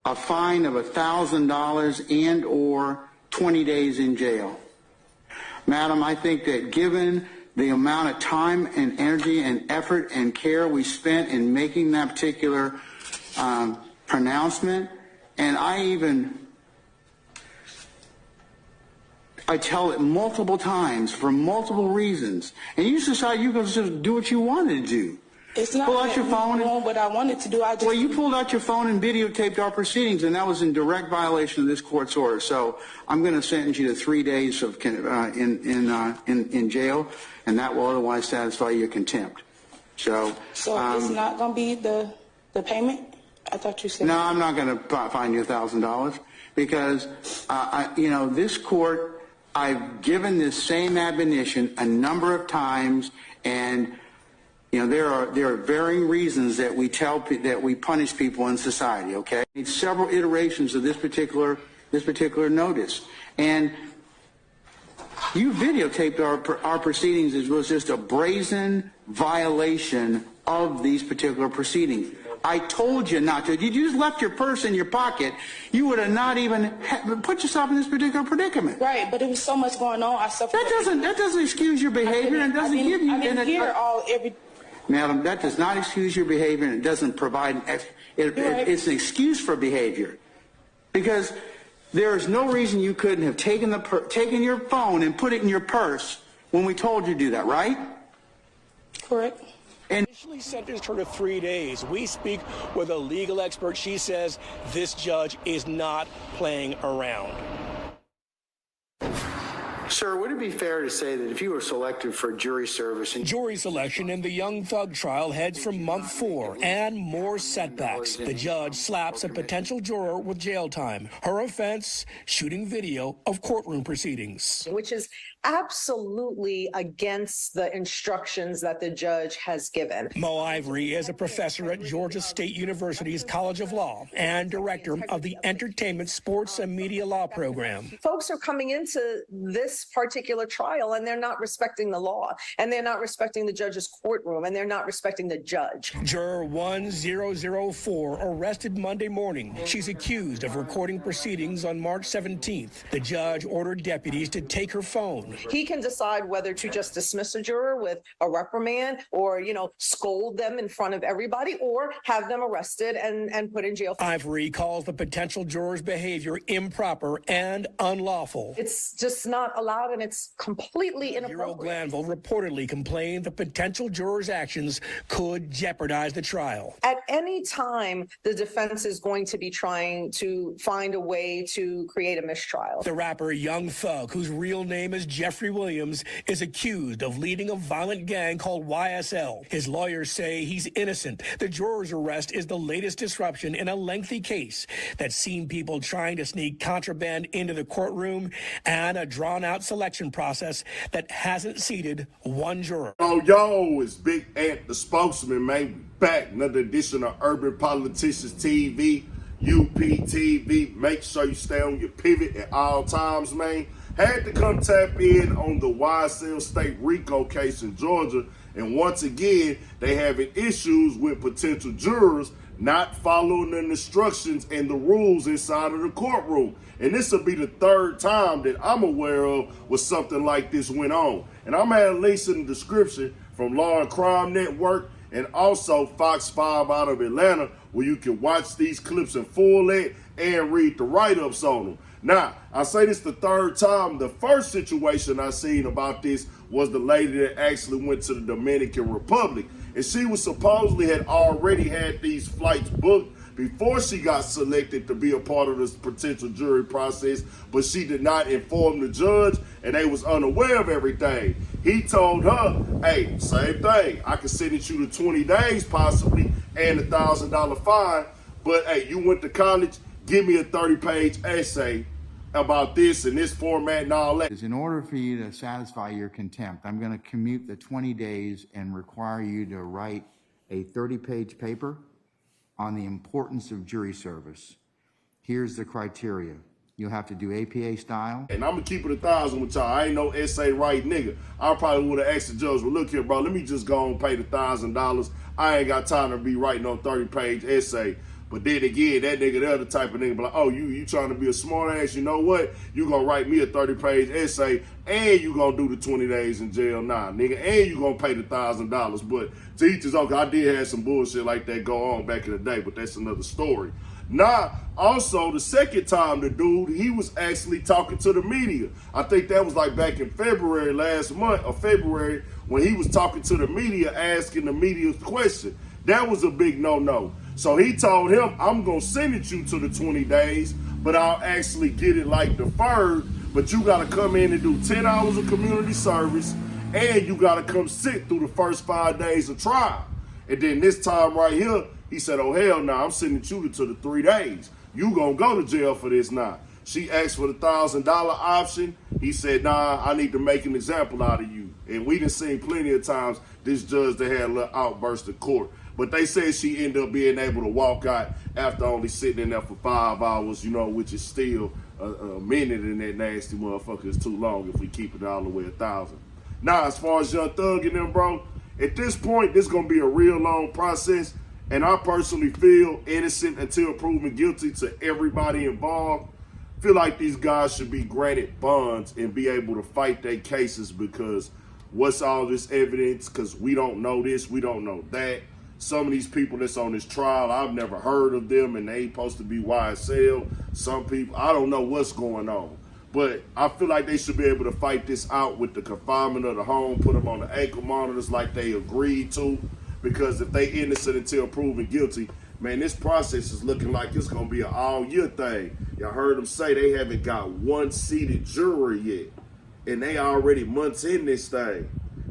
a fine of $1,000 and or 20 days in jail. Madam, I think that given the amount of time and energy and effort and care we spent in making that particular pronouncement, and I tell it multiple times for multiple reasons, and you decide you're going to just do what you wanted to do. It's not pull out your phone and, what I wanted to do. Well, you pulled out your phone and videotaped our proceedings, and that was in direct violation of this court's order. So I'm going to sentence you to 3 days of in jail, and that will otherwise satisfy your contempt. So it's not going to be the payment? I thought you said. No, I'm not going to fine you $1,000 because this court. I've given this same admonition a number of times, and there are varying reasons that we punish people in society. Okay, it's several iterations of this particular notice, and you videotaped our proceedings. It was just a brazen violation of these particular proceedings. I told you not to. If you just left your purse in your pocket, you would have not even put yourself in this particular predicament. Right, but there was so much going on. I suffered. That doesn't excuse your behavior, and doesn't give you. I didn't hear every. Madam, that does not excuse your behavior, and it doesn't provide. It's an excuse for behavior, because there is no reason you couldn't have taken your phone and put it in your purse when we told you to do that, right? Correct. And initially sentenced her to 3 days. We speak with a legal expert. She says this judge is not playing around. Sir, would it be fair to say that if you were selected for jury service... Jury selection in the Young Thug trial heads for month 4 and more setbacks. The judge slaps a potential juror with jail time. Her offense, shooting video of courtroom proceedings. Which is absolutely against the instructions that the judge has given. Mo Ivory is a professor at Georgia State University's College of Law and director of the Entertainment, Sports, and Media Law program. Folks are coming into this particular trial and they're not respecting the law, and they're not respecting the judge's courtroom, and they're not respecting the judge. Juror 1004 arrested Monday morning. She's accused of recording proceedings on March 17th. The judge ordered deputies to take her phone. He can decide whether to just dismiss a juror with a reprimand or, scold them in front of everybody, or have them arrested and put in jail. Ivory calls the potential juror's behavior improper and unlawful. It's just not allowed, and it's completely inappropriate. Glanville reportedly complained the potential juror's actions could jeopardize the trial. At any time, the defense is going to be trying to find a way to create a mistrial. The rapper Young Thug, whose real name is Jeffrey Williams, is accused of leading a violent gang called YSL. His lawyers say he's innocent. The juror's arrest is the latest disruption in a lengthy case that's seen people trying to sneak contraband into the courtroom and a drawn-out selection process that hasn't seated one juror. Oh, yo, it's Big Ant, the spokesman, man. Back, another edition of Urban Politicians TV, UPTV. Make sure you stay on your pivot at all times, man. Had to come tap in on the YSL State RICO case in Georgia, and once again, they having issues with potential jurors not following the instructions and the rules inside of the courtroom. And this will be the third time that I'm aware of where something like this went on. And I'm adding links in the description from Law and Crime Network and also Fox 5 out of Atlanta, where you can watch these clips in full length and read the write-ups on them. Now, I say this the third time. The first situation I seen about this was the lady that actually went to the Dominican Republic. And she was supposedly had already had these flights booked before she got selected to be a part of this potential jury process, but she did not inform the judge, and they was unaware of everything. He told her, hey, same thing. I can sentence you to 20 days possibly and $1,000 fine, but hey, you went to college, give me a 30-page essay about this and this format and all that. In order for you to satisfy your contempt, I'm going to commute the 20 days and require you to write a 30-page paper on the importance of jury service. Here's the criteria. You'll have to do APA style. And I'm going to keep it 1,000 with y'all. I ain't no essay right nigga. I probably would have asked the judge, well, look here, bro, let me just go and pay the $1,000. I ain't got time to be writing no 30-page essay. But then again, that nigga, the other type of nigga be like, oh, you trying to be a smart ass, you know what? You gonna write me a 30-page essay and you gonna do the 20 days in jail, nah, nigga, and you gonna pay the $1,000. But to each his own, I did have some bullshit like that go on back in the day, but that's another story. Nah, also, the second time the dude, he was actually talking to the media. I think that was like back in February last month, or February, when he was talking to the media, asking the media question. That was a big no-no. So he told him, I'm going to send it you to the 20 days, but I'll actually get it like deferred, but you got to come in and do 10 hours of community service, and you got to come sit through the first 5 days of trial. And then this time right here, he said, oh, hell no, I'm sending you to the 3 days. You going to go to jail for this now. She asked for the $1,000 option. He said, nah, I need to make an example out of you. And we done seen plenty of times this judge that had a little outburst in court. But they said she ended up being able to walk out after only sitting in there for 5 hours, you know, which is still a minute in that nasty motherfucker is too long if we keep it all the way 1,000. Now, as far as Young Thug and them, bro, at this point, this is going to be a real long process. And I personally feel innocent until proven guilty to everybody involved. Feel like these guys should be granted bonds and be able to fight their cases, because what's all this evidence? Because we don't know this, we don't know that. Some of these people that's on this trial, I've never heard of them, and they ain't supposed to be YSL. Some people, I don't know what's going on. But I feel like they should be able to fight this out with the confinement of the home, put them on the ankle monitors like they agreed to. Because if they innocent until proven guilty, man, this process is looking like it's going to be an all-year thing. Y'all heard them say they haven't got one seated juror yet. And they already months in this thing.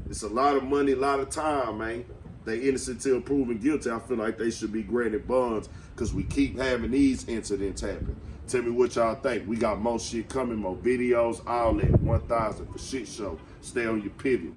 It's a lot of money, a lot of time, man. They innocent until proven guilty. I feel like they should be granted bonds, because we keep having these incidents happen. Tell me what y'all think. We got more shit coming, more videos, all that. 1,000 for shit show. Stay on your pivot.